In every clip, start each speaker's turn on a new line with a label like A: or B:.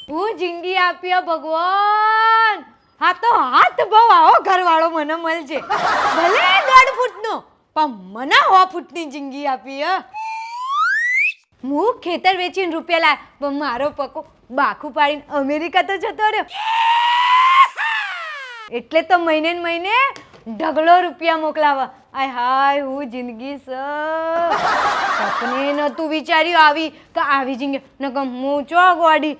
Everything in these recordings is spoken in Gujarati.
A: હું જિંદગી આપ્યો ભગવાન. હા તો હાથ બહુ આવો ઘરવાળો મને મળજે, ભલે 1.5 ફૂટનો પણ મને 100 ફૂટની જિંદગી આપી. હું ખેતર વેચીને રૂપિયા લાય પણ મારો પકો બાખું પાડીને અમેરિકા તો જતો રહ્યો. એટલે તો મહિને ને મહિને ઢગલો રૂપિયા મોકલાવા. આય હાય હું જિંદગી સપને નતું વિચાર્યું આવી કે આવી જિંદગી નકર હું ચો ગોડી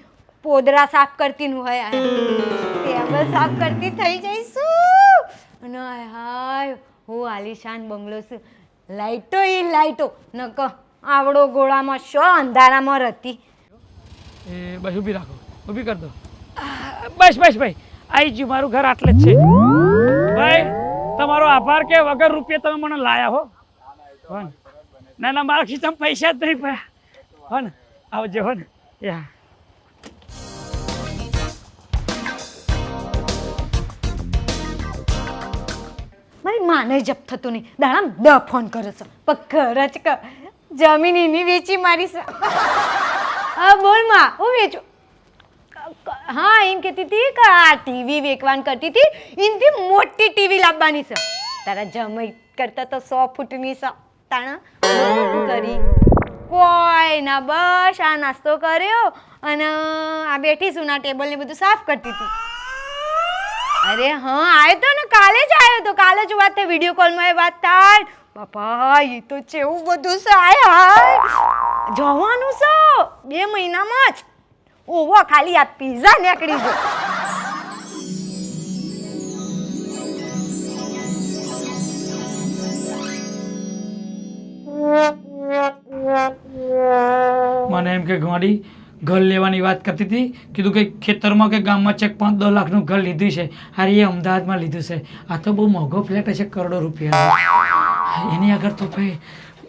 A: પોદરા સાફ કરતી નું હોય ટેબલ સાફ કરતી થઈ જઈશું. અને આય હાય હું આલિશાન બંગલો છું, લાઈટો ઈ લાઈટો નક આવડો ગોળામાં શો અંધારામાં રહેતી.
B: એ બસ ઊભી રાખો, ઊભી કરી દો. બસ બસ ભાઈ આવી ગયું, મારું ઘર આટલે જ છે ભાઈ. તમારો આભાર કે વગર રૂપિયા તમે મને લાયા હો. ના ના મારા ખિસ્સામાં પૈસા જ નહીં પડ્યા હો ને. આવજો હો ને. યા
A: મારી માને જપ થતું નહીં, દાડામ દ ફોન કરે છે પણ ઘર જ કર જમીન એની વેચી મારી છે. હા બોલ માં, હું વેચું. હા એમ કહેતી હતી કે આ ટીવી વેચવાન કરતી હતી, એનથી મોટી ટીવી લાવવાની છે. તારા જમાઈ કરતા તો 100 ફૂટની છે. તાણા કરી કોઈ ના, બસ આ નાસ્તો કર્યો અને આ બેઠી છું ના ટેબલ ને બધું સાફ કરતી હતી. અરે હા આવ્યો તો ને, કાલે જ આવ્યો તો. કાલે જ વાત થઈ, વિડીયો કોલમાં એ વાત થાય. બાપા એ તો છે એવું બધું છે. આય હાય જવાનું છે 2 મહિનામાં જ. ઓવો ખાલી આ પીઝા નીકળી ગયો.
B: મને એમ કે ગાડી ઘર લેવાની વાત કરતી હતી, કીધું કે ખેતરમાં કે ગામમાં ચેક 5-10 લાખનું ઘર લીધું છે. અરે એ અમદાવાદમાં લીધું છે. આ તો બહુ મોંઘો ફ્લેટ હશે, કરોડો રૂપિયા. એની આગળ તો ભાઈ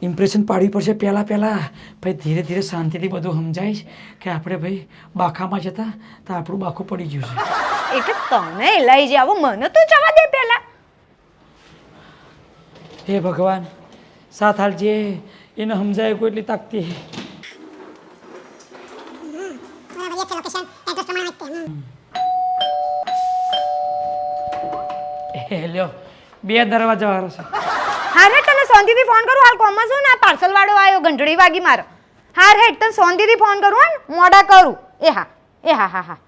B: ઇમ્પ્રેશન પાડવી પડશે પહેલાં ભાઈ. ધીરે ધીરે શાંતિથી બધું સમજાઈશ કે આપણે ભાઈ બાખામાં જતા તો આપણું બાખું પડી ગયું છે.
A: એટલે તમે લઈ જાવ, મને તો જવા દે પહેલા.
B: હે ભગવાન સાથ હાલજે, એને સમજાય કોઈ એટલી તાકતી. લ્યો 2 દરવાજા વાળો છે.
A: હા રે તને શાંતિથી ફોન કરું, હાલ કોમમાં છું ને આ પાર્સલ વાળો આવ્યો, ઘંટડી વાગી મારો. હા રે તને શાંતિથી ફોન કરું હો ને, મોડા કરું. એ હા હા હા.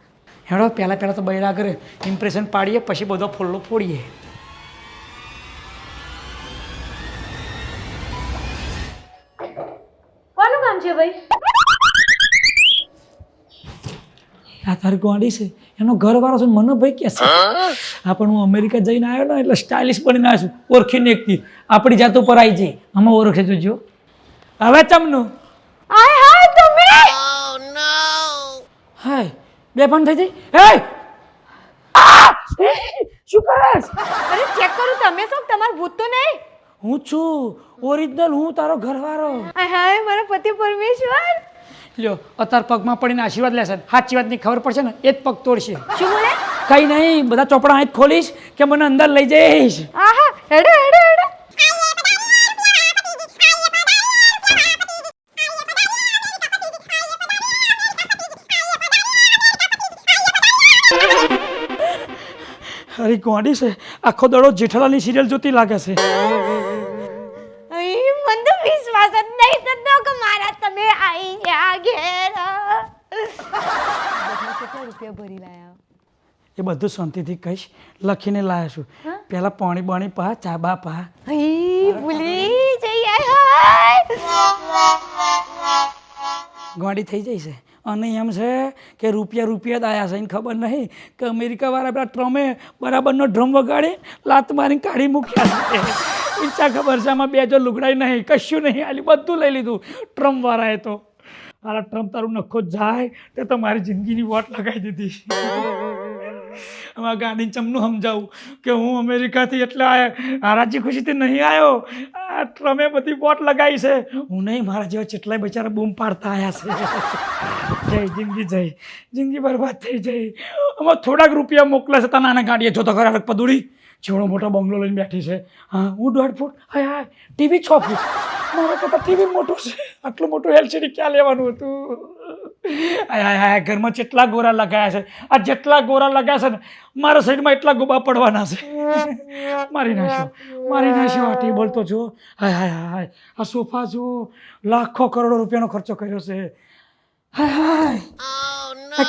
B: હેડો પહેલાં તો બૈરા કરે ઇમ્પ્રેશન પાડીએ, પછી બધો ફોલ્લો ફોડીએ.
A: કોનું કામ છે ભાઈ?
B: આ તારી ગોડી છે, એનો ઘરવાળો છે. મને ભાઈ કે છે આ પણ હું અમેરિકા જઈને આવ્યો ને એટલે સ્ટાઇલિશ બનીને આવ્યો છું. ઓળખીને એકથી આપણી જાત ઉપર આવી જાય, આમાં ઓળખે જોજો. હવે ચમનું
A: આય હાય તમે
B: હાય બે પણ થઈ જાય. હે શું કરસ?
A: અરે ચેક કરું, તમે શું તમારું ભૂત તો નહીં?
B: હું છું ઓરિજિનલ, હું તારો ઘરવાળો.
A: આય હાય મારા પતિ પરમેશ્વર.
B: લ્યો અત્યારે પગમાં પડીને આશીર્વાદ લેશે. સાચી વાતની ખબર પડશે ને એ જ પગ તોડશે.
A: શું બોલે?
B: કઈ નહીં, બધા ચોપડા અહીં જ ખોલીશ કે મને અંદર લઈ જઈશ.
A: આહા હેડો હેડો હેડો.
B: અરે ગોડી છે, આખો દડો જેઠાલાલની સિરિયલ જોતી લાગે છે.
A: અહીં મને તો વિશ્વાસ જ નહીં થતો કે મારા તમે આવી ગયા ઘેર. કેટલા રૂપિયા ભરી લાયા?
B: એ બધું શાંતિથી કહીશ, લખીને લાયા છું. પહેલાં પાણી બાણી પા, ચા બા પા.
A: અહીં ભૂલી જઈ હાય.
B: ગોડી થઈ જાય છે. અને એમ છે કે રૂપિયા જ આવ્યા છે, એને ખબર નહીં કે અમેરિકાવાળા પેલા ટ્રમે બરાબરનો ડ્રમ વગાડી લાત મારીને કાઢી મૂક્યા છે. ઈચ્છા ખબર છે આમાં 2 જો લુગડાઈ નહીં, કશું નહીં, આલી બધું લઈ લીધું ટ્રમ્પવાળાએ. તો મારા ટ્રમ્પ તારું નખો જાય તે તો મારી જિંદગીની વોટ લગાવી દીધી. આમાં ગાંધી ચમનું સમજાવું કે હું અમેરિકાથી એટલે રાજી ખુશીથી નહીં આવ્યો, આ ટ્રમે બધી વોટ લગાવી છે. હું નહીં, મારા જેવા કેટલાય બચારા બૂમ પાડતા આવ્યા છે. જિંદગી બરબાદ થઈ જાય. આમાં થોડાક રૂપિયા મોકલે છે. નાના ગાડીએ જોતો ખરા પદુડી જેવડો મોટો બંગલો લઈને બેઠી છે. હા હું 1.5 ફૂટ, હાય ટીવી 6 ફૂટ. મારા કરતાં ટીવી મોટું છે, આટલું મોટું એલસીડી ક્યાં લેવાનું હતું? હાય ઘરમાં જેટલા ગોરા લગાયા છે, આ જેટલા ગોરા લગાયા છે ને મારા સાઈડમાં એટલા ગોબા પડવાના છે. મારી નાખ્યો આ ટેબલ તો જો. હાય આ સોફા જો, લાખો કરોડો રૂપિયાનો ખર્ચો કર્યો છે. હાય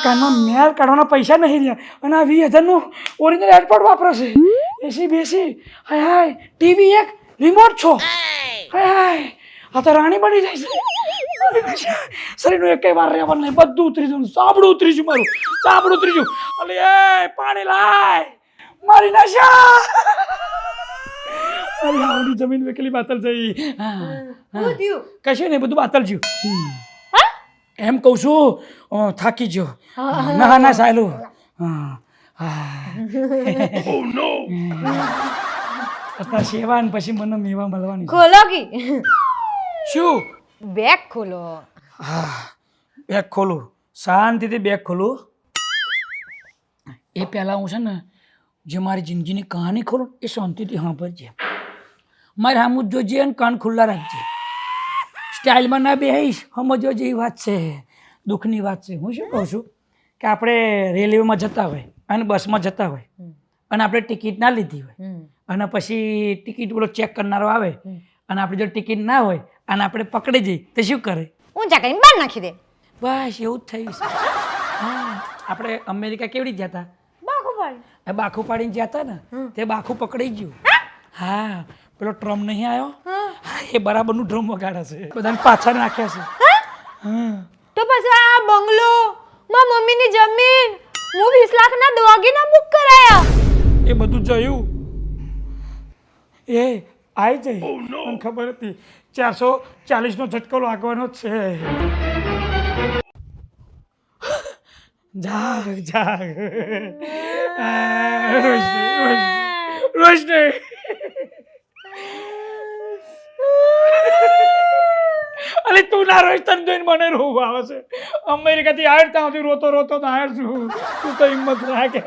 B: કાનમાં મેલ કાઢવાના પૈસા નહીં રહ્યા અને આ 20,000નું ઓરિજિનલ એરપોર્ટ વાપરે છે. એસી બેસી હાય ટીવી એક રિમોટ છો. હાય આ તો રાણી બની જાય છે. શરીરનું એક વાર રહેવાનું નહીં, બધું ઉતરી જવું. ચામડું ઉતરી ગયું મારું, ચામડું ઉતરી ગયું. અલે એ પાણી લાય, મારી નાશા. અરે આવડી જમીન વેકેલી બાતલ જઈ. કશું નહીં, બધું બાતલ જ્યું. એમ કહું છું થાકી ગયો. ના સાયલું. સેવા ને પછી મને મેવા મળવાની.
A: ખોલો કી
B: શું?
A: બેગ ખોલો.
B: બેગ ખોલું, શાંતિથી બેગ ખોલું. એ પહેલાં હું છે ને જે મારી જિંદગીની કહાની ખોલું એ શાંતિથી સાંભળજે. મારે સામું જ જોજે અને કાન ખુલ્લા રાખજે. સ્ટાઇલમાં ના બેહીશ, સમજો જેવી વાત છે, દુઃખની વાત છે. હું શું કહું છું કે આપણે રેલવેમાં જતા હોય અને બસમાં જતા હોય અને આપણે ટિકિટ ના લીધી હોય અને પછી ટિકિટ પેલો ચેક કરનારો આવે અને આપણી જો ટિકિટ ના હોય અને આપણે પકડી જઈએ તો શું કરે?
A: ઊંચા કરીને બહાર નાખી દે.
B: બસ એવું જ થયું છે. હા, આપણે અમેરિકા કેવડી ગયા હતા? બાખું પાડીને ગયા હતા ને, તે બાખું પકડી ગયું. હા, પેલો ડ્રમ નહીં આવ્યો, એ બરાબરનું ડ્રમ વગાડે છે, બધાને પાછા નાખ્યા છે.
A: તો પછી આ બંગલો, મારા મમ્મીની જમીન, હું 20 લાખના દવાગીના બુક કરાયા,
B: એ બધું જોયું. એ આવી જઈ મને ખબર હતી 440નો ઝટકો લાગવાનો જ છે. જાગ રોશની. અરે તું ના રોજ તને જોઈને મને રોવું આવે છે. અમેરિકાથી આવ્યો ત્યાં સુધી રોતો આવ્યો છું. તું તો હિંમત રાખે.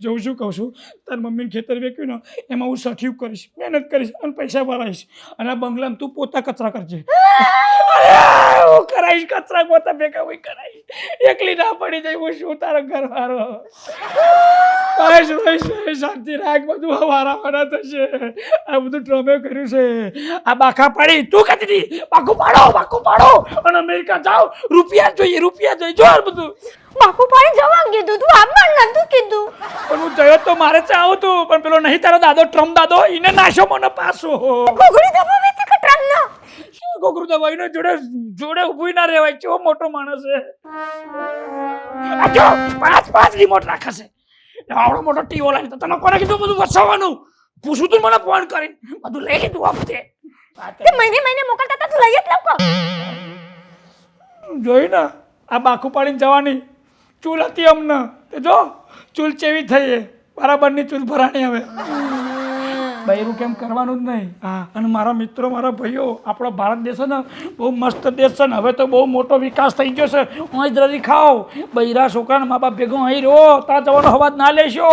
B: જોઉં શું કહું છું, તાર મમ્મીને ખેતર વેચ્યું ને એમાં હું સઠિયું કરીશ, મહેનત કરીશ અને પૈસા ભરાઈશ અને આ બંગલામાં તું પોતા કચરા કરજે. હું કરાઈશ કચરા પોતા ભેગા હું કરાઈશ. એકલી ના પડી જાય હું શું તારો ઘરવાળો. શાંતિ રાખ, બધું હવારાવાના થશે. આ બધું ટ્રમે કર્યું છે. આ બાખા પાડી તું કહેતી હતી બાખું પાડો અને અમેરિકા જાઓ, રૂપિયા જોઈએ જો આ બધું.
A: બાકુ પાણી જવા કીધું તું, આપવાનું નતું કીધું.
B: પણ હું જયો તો મારે ચાવું તું, પણ પેલો નહીં તારો દાદો ટ્રમ્પ દાદો, એને નાશો મને પાછો.
A: ઘોઘડી દબો વેચી કે ટ્રમ ન
B: શું ઘોઘરું દબાઈને જોડે ઊભું ના રહેવાય. કેવો મોટો માણસ છે. આ જો પાંચ રિમોટ રાખે છે. આવડો મોટો ટીવો લાવી તને કોને કીધું બધું વસાવવાનું? પૂછું તું મને ફોન કરીને, બધું લઈ લીધું આપતે.
A: તે મહિને મોકલતા તા, તું લઈ જ લાવ.
B: જોઈ ને આ બાખું પાડીને જવાની ચૂલ હતી અમને, તે જો ચૂલ ચેવી થઈ, બરાબરની ચૂલ ભરાણી. હવે બૈરું કેમ કરવાનું જ નહીં. હા, અને મારા મિત્રો, મારા ભાઈઓ, આપણો ભારત દેશ છે ને બહુ મસ્ત દેશ છે ને. હવે તો બહુ મોટો વિકાસ થઈ ગયો છે. અહીં જ રડી ખાઓ, બૈરા છોકરાને મા બાપ ભેગો અહીં રહો, ત્યાં જવાનો અવાજ ના લેશો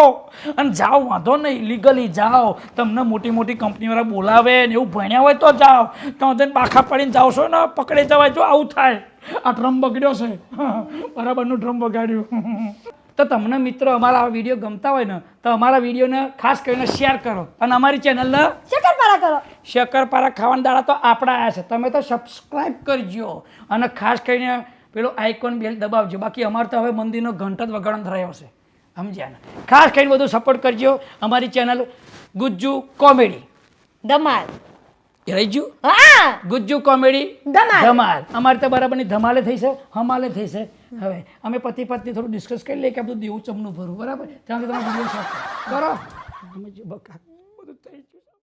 B: અને જાઓ, વાંધો નહીં, લીગલી જાઓ. તમને મોટી મોટી કંપનીવાળા બોલાવે ને એવું ભણ્યા હોય તો જાઓ. ત્યાં જઈને બાખા પાડીને જાઓ છો ને પકડી જવાય. જો આવું થાય. આ ડ્રમ બગડ્યો છે, બરાબરનું ડ્રમ બગાડ્યું. તો તમને મિત્રો અમારા આ વિડીયો ગમતા હોય ને તો અમારા વિડીયોને ખાસ કરીને શેર કરો અને અમારી ચેનલને
A: શક્કરપારા કરો.
B: શક્કરપારા ખાવાના દાડા તો આપણા આવ્યા છે, તમે તો સબસ્ક્રાઈબ કરજો અને ખાસ કરીને પેલો આઇકોન બેલ દબાવજો. બાકી અમારે તો હવે મંદિરનો ઘંટ જ વગાડવાનો રહ્યો છે, સમજ્યા ને. ખાસ કરીને બધું સપોર્ટ કરજો. અમારી ચેનલ ગુજ્જુ કોમેડી
A: ધમાલ
B: રહી ગયું.
A: હા,
B: ગુજ્જુ કોમેડી
A: ધમાલ.
B: અમારે તો બરાબરની ધમાલે થઈ છે, હમાલે થઈ છે. હવે અમે પતિ પત્ની થોડું ડિસ્કસ કરી લઈએ કે આ બધું દેવું ચમનું ભરવું, બરાબર? ત્યાંથી તમે વિડીયો શેર કરો. અમે જો બકા બધું થઈ